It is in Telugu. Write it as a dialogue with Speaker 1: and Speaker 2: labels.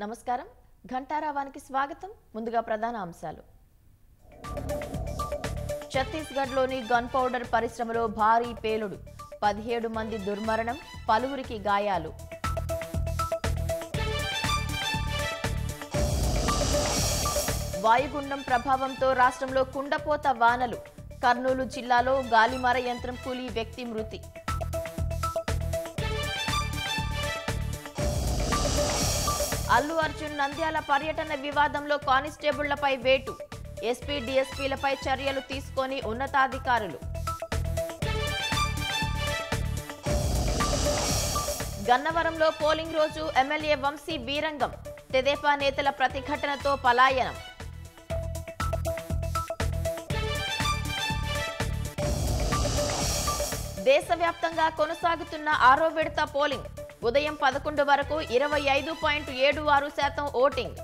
Speaker 1: నమస్కారం ఘంటారావానికి స్వాగతం ముందుగా ప్రధాన అంశాలు ఛత్తీస్గఢ్లోని గన్ పౌడర్ పరిశ్రమలో భారీ పేలుడు 17 మంది దుర్మరణం పలువురికి గాయాలు వాయుగుండం ప్రభావంతో రాష్ట్రంలో కుండపోత వానలు కర్నూలు జిల్లాలో గాలిమర యంత్రం కూలి వ్యక్తి మృతి అల్లు అర్జున్ నంద్యాల పర్యటన వివాదంలో కానిస్టేబుళ్లపై వేటు ఎస్పీ డీఎస్పీలపై చర్యలు తీసుకొని ఉన్నతాధికారులు గన్నవరంలో పోలింగ్ రోజు ఎమ్మెల్యే వంశీ బీరంగం తెదేపా నేతల ప్రతిఘటనతో పలాయనం దేశవ్యాప్తంగా కొనసాగుతున్న 6వ విడత పోలింగ్ ఉదయం 11 వరకు 25.76% ఓటింగ్